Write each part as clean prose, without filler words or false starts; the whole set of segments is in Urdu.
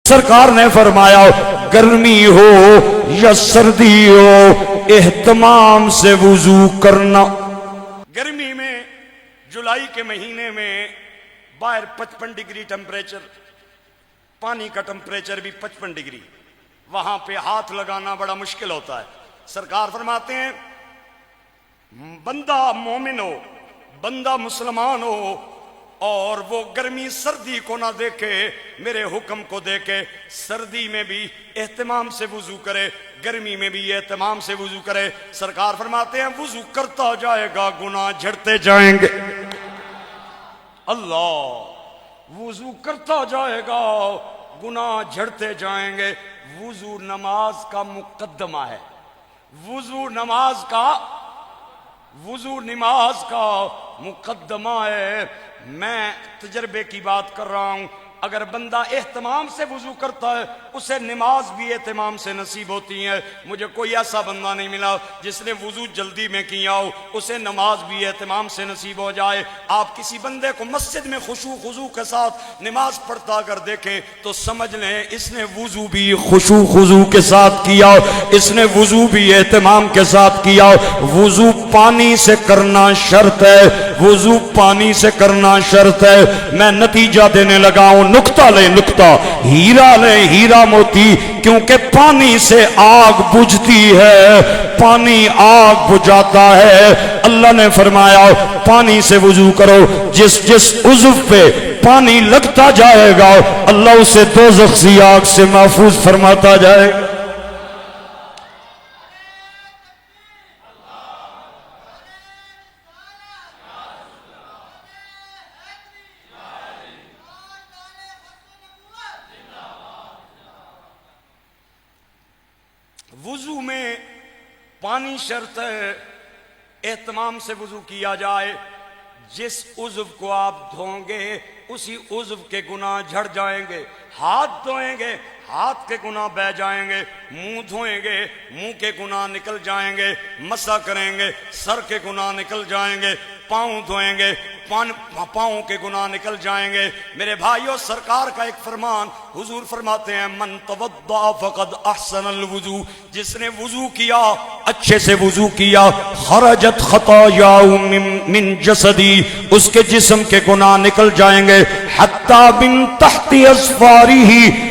سرکار نے فرمایا گرمی ہو یا سردی ہو اہتمام سے وضو کرنا۔ گرمی میں جولائی کے مہینے میں باہر 55 ڈگری ٹمپریچر، پانی کا ٹمپریچر بھی 55 ڈگری، وہاں پہ ہاتھ لگانا بڑا مشکل ہوتا ہے۔ سرکار فرماتے ہیں بندہ مومن ہو، بندہ مسلمان ہو اور وہ گرمی سردی کو نہ دیکھے، میرے حکم کو دیکھے، سردی میں بھی اہتمام سے وضو کرے، گرمی میں بھی اہتمام سے وضو کرے۔ سرکار فرماتے ہیں وضو کرتا جائے گا گناہ جھڑتے جائیں گے۔ اللہ، وضو کرتا جائے گا گناہ جھڑتے جائیں گے۔ وضو نماز کا مقدمہ ہے، وضو نماز کا مقدمہ ہے۔ میں تجربے کی بات کر رہا ہوں، اگر بندہ اہتمام سے وضو کرتا ہے اسے نماز بھی اہتمام سے نصیب ہوتی ہے۔ مجھے کوئی ایسا بندہ نہیں ملا جس نے وضو جلدی میں کیا ہو اسے نماز بھی اہتمام سے نصیب ہو جائے۔ آپ کسی بندے کو مسجد میں خشوع خضوع کے ساتھ نماز پڑھتا اگر دیکھیں تو سمجھ لیں اس نے وضو بھی خشوع خضوع کے ساتھ کیا، اس نے وضو بھی اہتمام کے ساتھ کیا۔ وضو پانی سے کرنا شرط ہے، وضو پانی سے کرنا شرط ہے۔ میں نتیجہ دینے لگا ہوں، نکتہ لیں، نکتہ، ہیرا لیں، ہیرا موتی، کیونکہ پانی سے آگ بجھتی ہے، پانی آگ بجھاتا ہے۔ اللہ نے فرمایا پانی سے وضو کرو، جس عضو پہ پانی لگتا جائے گا اللہ اسے دوزخ کی آگ سے محفوظ فرماتا جائے گا۔ وضو میں پانی شرط ہے، اہتمام سے وضو کیا جائے۔ جس عضو کو آپ دھویں گے اسی عضو کے گناہ جھڑ جائیں گے۔ ہاتھ دھوئیں گے ہاتھ کے گناہ بہ جائیں گے، منہ دھوئیں گے منہ کے گناہ نکل جائیں گے، مسح کریں گے سر کے گناہ نکل جائیں گے، پاؤں دھوئیں گے پاؤں کے گناہ نکل جائیں گے۔ میرے بھائیو، سرکار کا ایک فرمان، حضور فرماتے ہیں من توضأ فقد احسن الوضو، جس نے وضو کیا اچھے سے وضو کیا، خرجت خطاياه من جسدی، اس کے جسم کے گناہ نکل جائیں گے، حتی من تحت اظفارہ،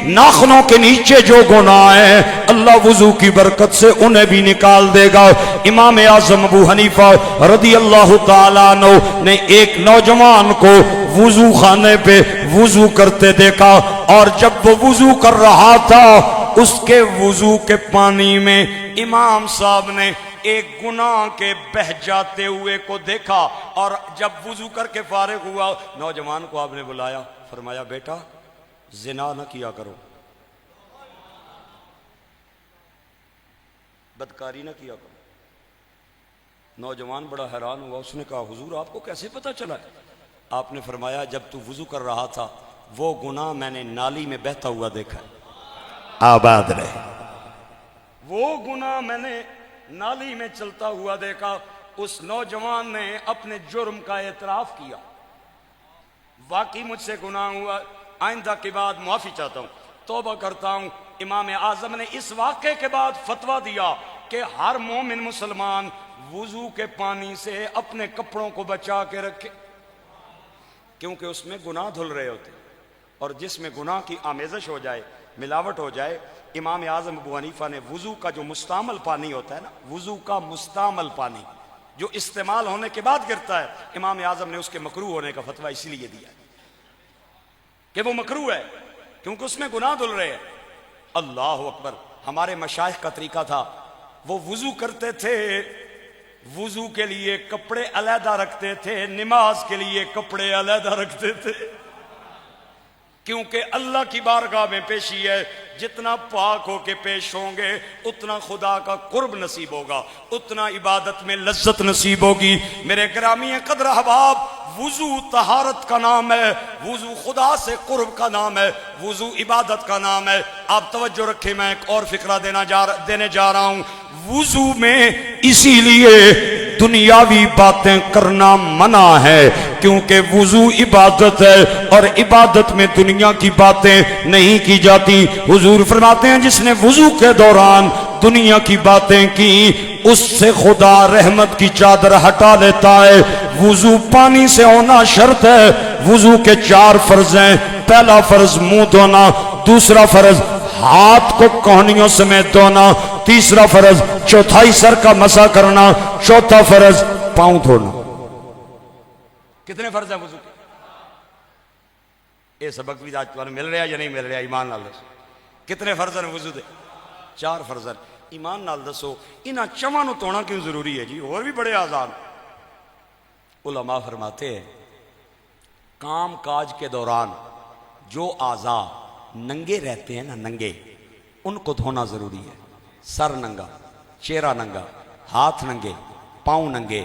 ناخنوں کے نیچے جو گناہ ہیں اللہ وضو کی برکت سے انہیں بھی نکال دے گا۔ امام اعظم ابو حنیفہ رضی اللہ تعالیٰ عنہ نے ایک نوجوان کو وضو خانے پہ وضو کرتے دیکھا، اور جب وہ وضو کر رہا تھا اس کے وضو کے پانی میں امام صاحب نے ایک گناہ کے بہ جاتے ہوئے کو دیکھا، اور جب وضو کر کے فارغ ہوا نوجوان کو آپ نے بلایا، فرمایا بیٹا زنا نہ کیا کرو، بدکاری نہ کیا کرو۔ نوجوان بڑا حیران ہوا، اس نے کہا حضور آپ کو کیسے پتہ چلا؟ آپ نے فرمایا جب تو وضو کر رہا تھا وہ گناہ میں نے نالی میں بہتا ہوا دیکھا ہے۔ آباد رہے۔ وہ گناہ میں نے نالی میں چلتا ہوا دیکھا۔ اس نوجوان نے اپنے جرم کا اعتراف کیا، واقعی مجھ سے گناہ ہوا، آئندہ کے بعد معافی چاہتا ہوں، توبہ کرتا ہوں۔ امام اعظم نے اس واقعے کے بعد فتویٰ دیا کہ ہر مومن مسلمان وضو کے پانی سے اپنے کپڑوں کو بچا کے رکھے، کیونکہ اس میں گناہ دھل رہے ہوتے، اور جس میں گناہ کی آمیزش ہو جائے، ملاوٹ ہو جائے۔ امام اعظم ابو حنیفہ نے وضو کا جو مستعمل پانی ہوتا ہے نا، وضو کا مستعمل پانی جو استعمال ہونے کے بعد گرتا ہے، امام اعظم نے اس کے مکروہ ہونے کا فتویٰ اسی لیے دیا کہ وہ مکروہ ہے کیونکہ اس میں گناہ دھل رہے ہیں۔ اللہ اکبر۔ ہمارے مشائخ کا طریقہ تھا، وہ وضو کرتے تھے، وضو کے لیے کپڑے علیحدہ رکھتے تھے، نماز کے لیے کپڑے علیحدہ رکھتے تھے، کیونکہ اللہ کی بارگاہ میں پیشی ہے، جتنا پاک ہو کے پیش ہوں گے اتنا خدا کا قرب نصیب ہوگا، اتنا عبادت میں لذت نصیب ہوگی۔ میرے گرامی قدر احباب، وضو طہارت کا نام ہے، وضو خدا سے قرب کا نام ہے، وضو عبادت کا نام ہے۔ آپ توجہ رکھیں، میں ایک اور فقرہ دینے جا رہا ہوں۔ وضو میں اسی لیے دنیاوی باتیں کرنا منع ہے، کیونکہ وضو عبادت ہے اور عبادت میں دنیا کی باتیں نہیں کی جاتی۔ حضور فرماتے ہیں جس نے وضو کے دوران دنیا کی باتیں کی اس سے خدا رحمت کی چادر ہٹا لیتا ہے۔ وضو پانی سے ہونا شرط ہے۔ وضو کے 4 فرض ہیں۔ پہلا فرض منہ دھونا، دوسرا فرض ہاتھ کو کوہنیوں سمیت دھونا، تیسرا فرض چوتھائی سر کا مسح کرنا، چوتھا فرض پاؤں دھونا۔ کتنے فرض ہیں وضو کے؟ یہ سبق بھی آج تمہیں مل رہا یا نہیں مل رہا؟ ایمان نال دسو کتنے فرض ہیں وضو دے؟ 4 فرض ہیں۔ ایمان نال دسو انہاں چواں نو توڑنا کیوں ضروری ہے جی؟ اور بھی بڑے آزاد۔ علماء فرماتے ہیں کام کاج کے دوران جو اعضاء ننگے رہتے ہیں نا، ننگے، ان کو دھونا ضروری ہے۔ سر ننگا، چہرہ ننگا، ہاتھ ننگے، پاؤں ننگے۔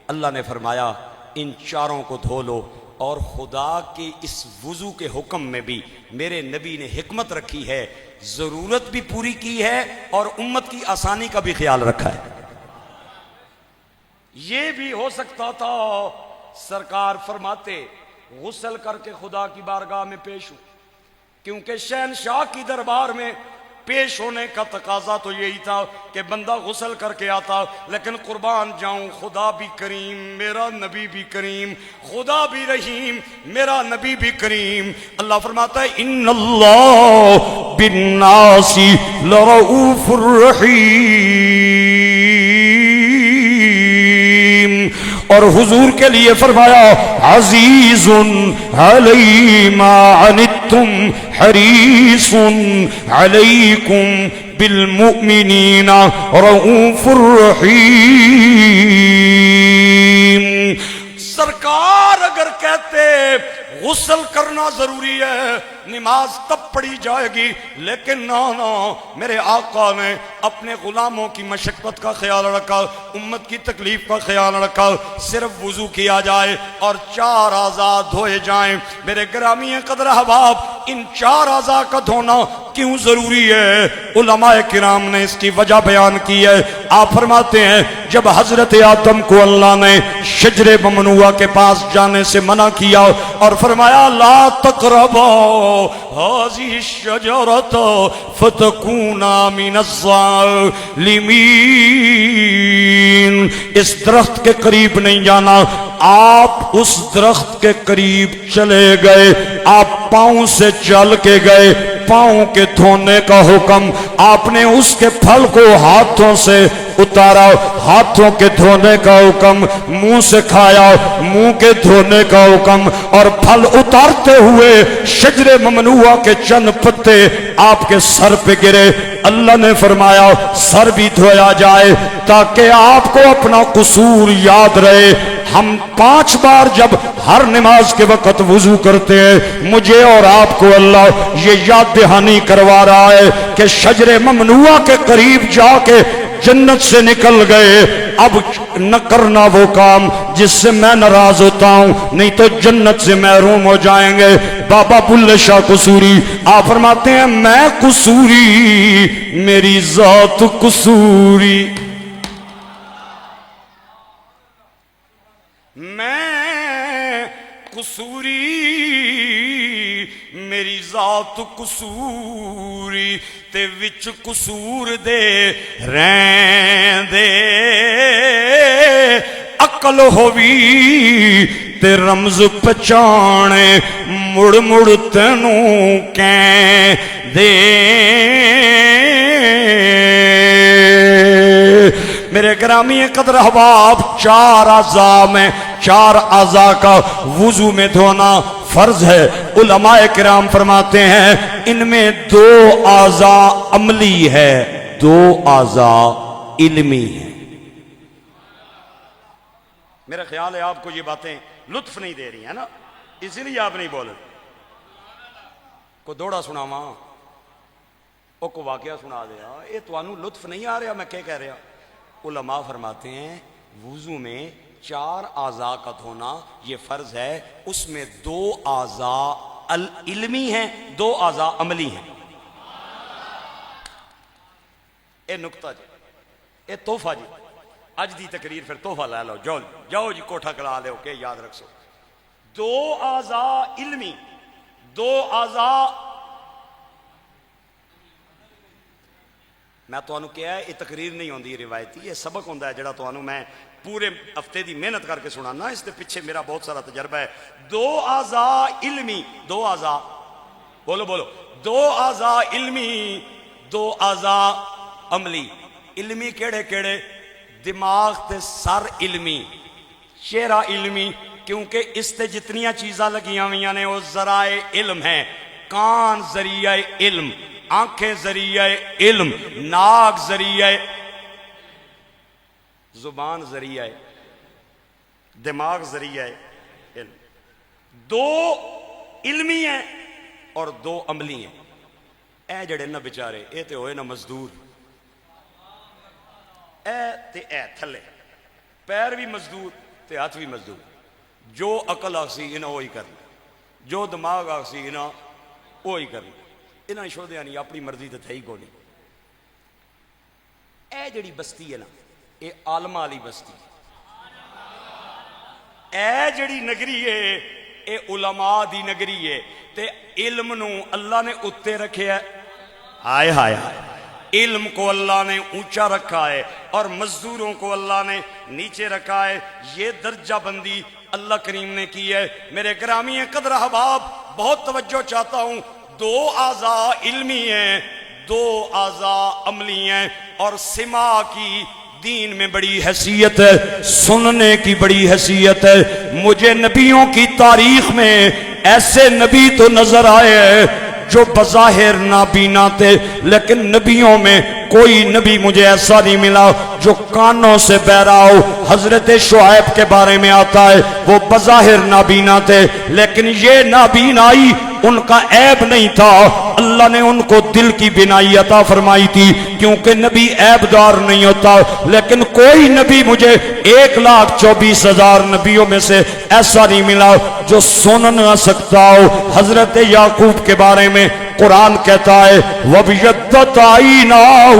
اللہ نے فرمایا ان 4 کو دھو لو۔ اور خدا کے اس وضو کے حکم میں بھی میرے نبی نے حکمت رکھی ہے، ضرورت بھی پوری کی ہے اور امت کی آسانی کا بھی خیال رکھا ہے۔ یہ بھی ہو سکتا تھا سرکار فرماتے غسل کر کے خدا کی بارگاہ میں پیش ہوں، کیونکہ شہنشاہ کی دربار میں پیش ہونے کا تقاضا تو یہی تھا کہ بندہ غسل کر کے آتا۔ لیکن قربان جاؤں خدا بھی کریم، میرا نبی بھی کریم، خدا بھی رحیم، میرا نبی بھی کریم۔ اللہ فرماتا ہے ان اللہ بالناس لرؤوف الرحیم۔ اور حضور کے لیے فرمایا عزیز علی ما عنتم حریص علیکم بالمؤمنین رؤوف الرحیم۔ سرکار اگر کہتے غسل کرنا ضروری ہے نماز تب پڑھی جائے گی، لیکن نہ میرے آقا نے اپنے غلاموں کی مشقت کا خیال رکھا، امت کی تکلیف کا خیال رکھا، صرف وضو کیا جائے اور 4 اعضاء دھوئے جائیں۔ میرے گرامی قدر احباب ان 4 اعضاء کا دھونا کیوں ضروری ہے؟ علماء کرام نے اس کی وجہ بیان کی ہے۔ آپ فرماتے ہیں جب حضرت آدم کو اللہ نے شجر ممنوعہ کے پاس جانے سے منع کیا اور فرمایا لا تقربا هذه الشجرة فتكونا من الظالمين، اس درخت کے قریب نہیں جانا۔ آپ اس درخت کے قریب چلے گئے، آپ پاؤں سے چل کے گئے، پاؤں کے دھونے کا حکم، آپ نے اس کے پھل کو ہاتھوں سے اتارا، ہاتھوں کے دھونے کا حکم، منہ سے کھایا، منہ کے دھونے کا حکم، اور پھل اتارتے ہوئے شجر ممنوعہ کے چند پتے آپ کے سر پہ گرے۔ اللہ نے فرمایا سر بھی دھویا جائے تاکہ آپ کو اپنا قصور یاد رہے۔ ہم 5 بار جب ہر نماز کے وقت وضو کرتے ہیں، مجھے اور آپ کو اللہ یہ یاد دہانی کروا رہا ہے کہ شجر ممنوعہ کے قریب جا کے جنت سے نکل گئے، اب نہ کرنا وہ کام جس سے میں ناراض ہوتا ہوں، نہیں تو جنت سے محروم ہو جائیں گے۔ بابا بلے شاہ قصوری آپ فرماتے ہیں میں قصوری میری ذات قصوری، میں قصوری میری ذات قصوری، تے وچ قصور دے رہندے عقل ہووی تے رمز پہچانے مڑ مڑ تینوں کہیں دے۔ میرے گرامی قدر احباب 4 اعضاء میں 4 اعضاء کا وضو میں دھونا فرض ہے۔ علماء کرام فرماتے ہیں ان میں 2 اعضاء عملی ہے، 2 اعضاء علمی ہے۔ میرا خیال ہے آپ کو یہ باتیں لطف نہیں دے رہی ہیں نا، اسی لیے آپ نہیں بولے۔ کو دوڑا سناواں او کو واقعہ سنا دیا، یہ توانو لطف نہیں آ رہا میں کیا کہہ رہا؟ علماء فرماتے ہیں وضو میں 4 اعضاء کا دھونا یہ فرض ہے، اس میں 2 اعضاء علمی ہیں، 2 اعضاء عملی ہیں۔ اے نکتہ جی، اے تحفہ جی، اج دی تقریر پھر تحفہ لے لو، جاؤ جاؤ جی کوٹھا کلا لو کہ یاد رکھو، دو اعضاء علمی، دو اعضاء، میں تمہیں کیا ہے یہ تقریر نہیں ہوندی روایتی، یہ سبق ہوندہ ہے جڑا تمہیں میں پورے ہفتے دی محنت کر کے سنانا، اس دے پیچھے میرا بہت سارا تجربہ ہے۔ دو اعضاء علمی، دو اعضاء، بولو بولو، دو اعضاء علمی، دو اعضاء عملی۔ علمی کیڑے کیڑے؟ دماغ تے سر علمی، چہرہ علمی، کیونکہ اس تے جتنیاں چیزاں لگیاں ہوئیاں نے وہ ذرائع علم ہیں۔ کان ذریعہ علم، آنکھیں ذریعہ علم، ناک ذریعہ، زبان ذریعہ، دماغ ذریعہ علم۔ دو علمی ہیں اور دو عملی ہیں۔ اے جڑے نا بچارے، اے تے ہوئے نا مزدور، اے تے اے تھلے، پیر بھی مزدور تے ہاتھ بھی مزدور۔ جو عقل آسی انہاں وہی کرنا، جو دماغ آسی انہاں وہی کرنا، انہاں شودیاں نہیں، اپنی مرضی تے تھئی کو نہیں۔ اے جڑی بستی ہے نا، اے عالمہ والی بستی، اے جڑی نگری ہے اے علماء دی نگری ہے، تے علم نو اللہ نے اتے رکھے ہے، ہائے ہائے ہائے، علم کو اللہ نے اونچا رکھا ہے اور مزدوروں کو اللہ نے نیچے رکھا ہے۔ یہ درجہ بندی اللہ کریم نے کی ہے۔ میرے گرامی قدر احباب، بہت توجہ چاہتا ہوں، دو اعضاء علمی ہیں، دو اعضاء عملی ہیں، اور سماع کی دین میں بڑی حیثیت ہے، سننے کی بڑی حیثیت ہے۔ مجھے نبیوں کی تاریخ میں ایسے نبی تو نظر آئے ہیں جو بظاہر نابینا تھے، لیکن نبیوں میں کوئی نبی مجھے ایسا نہیں ملا جو کانوں سے بہرا ہو۔ حضرت شعیب کے بارے میں آتا ہے وہ بظاہر نابینا تھے، لیکن یہ نابینائی ان کا عیب نہیں تھا، اللہ نے ان کو دل کی بینائی عطا فرمائی تھی، کیونکہ نبی عیب دار نہیں ہوتا۔ لیکن کوئی نبی مجھے 1,24,000 نبیوں میں سے ایسا نہیں ملا جو سن نہ سکتا ہو۔ حضرت یعقوب کے بارے میں قرآن کہتا ہے وَبْيَضَّتْ عَيْنَاهُ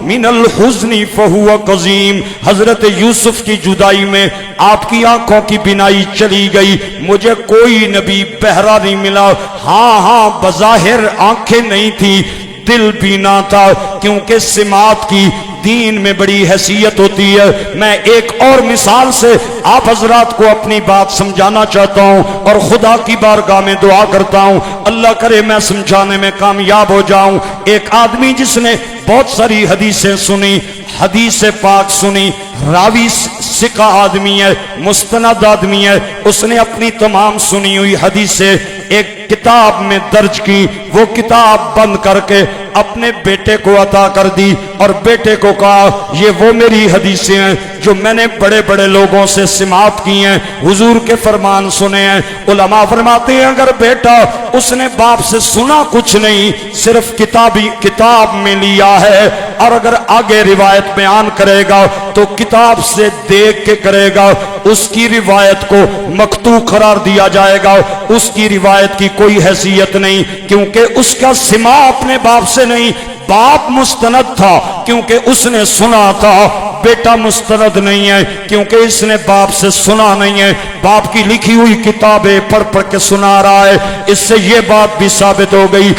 مِنَ الْحُزْنِ فَهُوَ قَزِيمٌ، حضرت یوسف کی جدائی میں آپ کی آنکھوں کی بینائی چلی گئی۔ مجھے کوئی نبی بہرا نہیں ملا، ہاں بظاہر آنکھیں نہیں تھی، دل بینا تھا، کیونکہ سماعت کی دین میں بڑی حیثیت ہوتی ہے۔ میں ایک اور مثال سے آپ حضرات کو اپنی بات سمجھانا چاہتا ہوں اور خدا کی بارگاہ میں دعا کرتا ہوں اللہ کرے میں سمجھانے میں کامیاب ہو جاؤں۔ ایک آدمی جس نے بہت ساری حدیثیں سنی، حدیث پاک سنی، راوی ثقہ آدمی ہے، مستند آدمی ہے، اس نے اپنی تمام سنی ہوئی حدیثیں ایک کتاب میں درج کی، وہ کتاب بند کر کے اپنے بیٹے کو عطا کر دی اور بیٹے کو کہا یہ وہ میری حدیثیں ہیں جو میں نے بڑے بڑے لوگوں سے سماعت کی ہیں، حضور کے فرمان سنے ہیں۔ علماء فرماتے ہیں اگر بیٹا اس نے باپ سے سنا کچھ نہیں، صرف کتاب میں لیا ہے، اور اگر آگے روایت بیان کرے گا تو کتاب سے دیکھ کے کرے گا، اس کی روایت کو مقطوع قرار دیا جائے گا، اس کی روایت کی کوئی حیثیت نہیں، کیونکہ اس کا سماع اپنے باپ سے نہیں، باپ مستند تھا کیونکہ اس نے سنا تھا، بیٹا مستند نہیں ہے کیونکہ اس نے باپ سے سنا نہیں ہے، باپ کی لکھی ہوئی کتابیں پڑھ پڑھ کے سنا رہا ہے۔ اس سے یہ بات بھی ثابت ہو گئی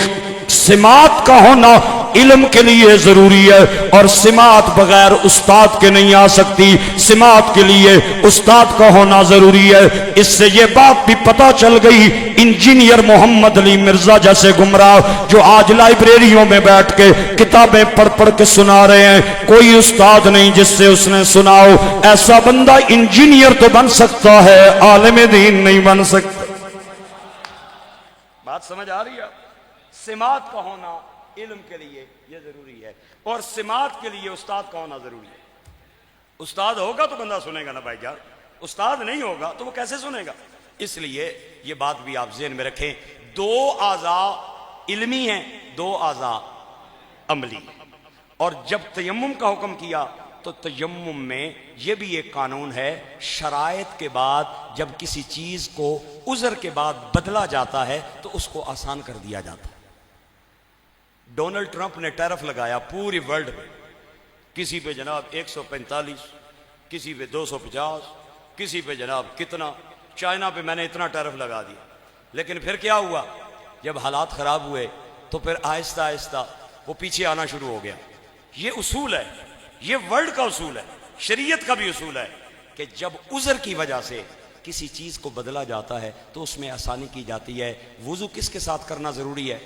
سماعت کا ہونا علم کے لیے ضروری ہے، اور سماعت بغیر استاد کے نہیں آ سکتی، سماعت کے لیے استاد کا ہونا ضروری ہے۔ اس سے یہ بات بھی پتہ چل گئی انجینئر محمد علی مرزا جیسے گمراہ جو آج لائبریریوں میں بیٹھ کے کتابیں پڑھ پڑھ کے سنا رہے ہیں، کوئی استاد نہیں جس سے اس نے سنا ہو، ایسا بندہ انجینئر تو بن سکتا ہے، عالم دین نہیں بن سکتا۔ بات سمجھ آ رہی ہے؟ سماعت کا ہونا علم کے لیے یہ ضروری ہے، اور سماعت کے لیے استاد کا ہونا ضروری ہے۔ استاد ہوگا تو بندہ سنے گا نا بھائی جان، استاد نہیں ہوگا تو وہ کیسے سنے گا؟ اس لیے یہ بات بھی آپ ذہن میں رکھیں، دو اعضاء علمی ہیں، دو اعضاء عملی ہیں۔ اور جب تیمم کا حکم کیا تو تیمم میں یہ بھی ایک قانون ہے، شرائط کے بعد جب کسی چیز کو عذر کے بعد بدلا جاتا ہے تو اس کو آسان کر دیا جاتا ہے۔ ڈونلڈ ٹرمپ نے ٹیرف لگایا پوری ورلڈ میں، کسی پہ جناب 145، کسی پہ 250، کسی پہ جناب کتنا، چائنا پہ میں نے اتنا ٹیرف لگا دیا۔ لیکن پھر کیا ہوا، جب حالات خراب ہوئے تو پھر آہستہ آہستہ وہ پیچھے آنا شروع ہو گیا۔ یہ اصول ہے، یہ ورلڈ کا اصول ہے، شریعت کا بھی اصول ہے کہ جب عذر کی وجہ سے کسی چیز کو بدلا جاتا ہے تو اس میں آسانی کی جاتی ہے۔ وضو کس کے ساتھ کرنا ضروری ہے؟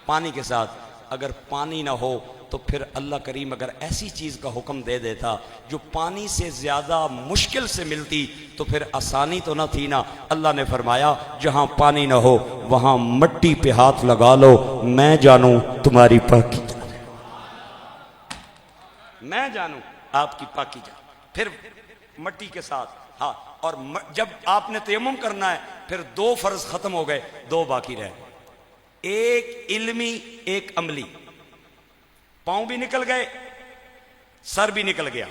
پانی کے ساتھ۔ اگر پانی نہ ہو تو پھر اللہ کریم اگر ایسی چیز کا حکم دے دیتا جو پانی سے زیادہ مشکل سے ملتی تو پھر آسانی تو نہ تھی نا۔ اللہ نے فرمایا جہاں پانی نہ ہو وہاں مٹی پہ ہاتھ لگا لو، میں جانوں تمہاری پاکی، میں جانوں آپ کی پاکی جان۔ پھر مٹی کے ساتھ، ہاں، اور جب آپ نے تیمم کرنا ہے پھر 2 فرض ختم ہو گئے، 2 باقی رہ گئے، ایک علمی ایک عملی۔ پاؤں بھی نکل گئے، سر بھی نکل گیا،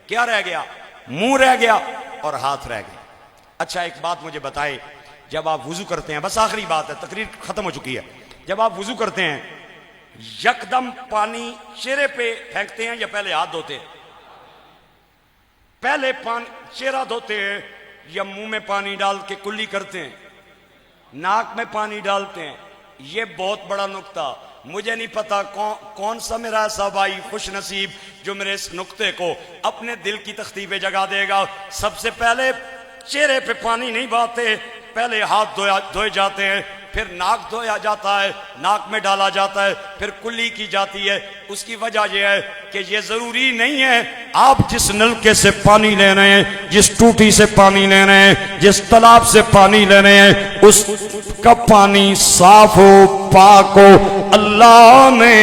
کیا رہ گیا؟ منہ رہ گیا اور ہاتھ رہ گیا۔ اچھا ایک بات مجھے بتائے، جب آپ وضو کرتے ہیں، بس آخری بات ہے، تقریر ختم ہو چکی ہے، جب آپ وضو کرتے ہیں یکدم پانی چہرے پہ پھینکتے ہیں یا پہلے ہاتھ دھوتے ہیں؟ پہلے چہرہ دھوتے ہیں یا منہ میں پانی ڈال کے کلی کرتے ہیں، ناک میں پانی ڈالتے ہیں؟ یہ بہت بڑا نقطہ، مجھے نہیں پتا کون سا میرا ایسا بھائی خوش نصیب جو میرے اس نقطے کو اپنے دل کی تختی پہ جگہ دے گا۔ سب سے پہلے چہرے پہ پانی نہیں بہاتے، پہلے ہاتھ دھوئے جاتے ہیں، پھر ناک دھویا جاتا ہے، ناک میں ڈالا جاتا ہے، پھر کلی کی جاتی ہے۔ اس کی وجہ یہ ہے کہ یہ ضروری نہیں ہے آپ جس نلکے سے پانی لے رہے ہیں، جس ٹوٹی سے پانی لے رہے ہیں، جس تالاب سے پانی لے رہے ہیں، اس کا پانی صاف ہو، پاک ہو۔ اللہ نے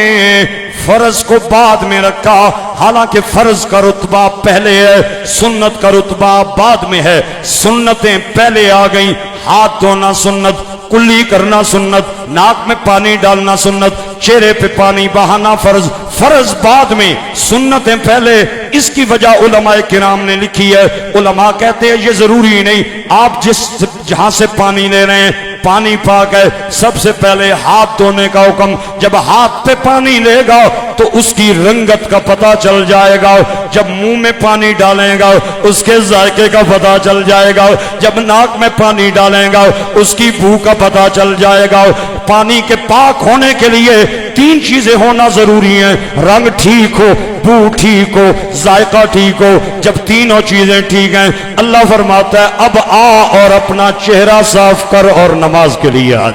فرض کو بعد میں رکھا، حالانکہ فرض کا رتبہ پہلے ہے، سنت کا رتبہ بعد میں ہے۔ سنتیں پہلے آ گئیں، ہاتھ دھونا سنت، کلی کرنا سنت، ناک میں پانی ڈالنا سنت، چہرے پہ پانی بہانا فرض، فرض بعد میں، سنتیں پہلے۔ اس کی وجہ علماء کرام نے لکھی ہے، علماء کہتے ہیں یہ ضروری نہیں، آپ جہاں سے پانی لے رہے ہیں پانی پاک ہے، سب سے پہلے ہاتھ دھونے کا حکم۔ جب ہاتھ پہ پانی لے گا تو اس کی رنگت کا پتہ چل جائے گا، جب منہ میں پانی ڈالیں گا اس کے ذائقے کا پتہ چل جائے گا، جب ناک میں پانی ڈالیں گا اس کی بو کا پتہ چل جائے گا۔ پانی کے پاک ہونے کے لیے 3 چیزیں ہونا ضروری ہیں، رنگ ٹھیک ہو، بو ٹھیک ہو، ذائقہ ٹھیک ہو۔ جب تینوں چیزیں ٹھیک ہیں اللہ فرماتا ہے اب آ اور اپنا چہرہ صاف کر اور نماز کے لیے آ۔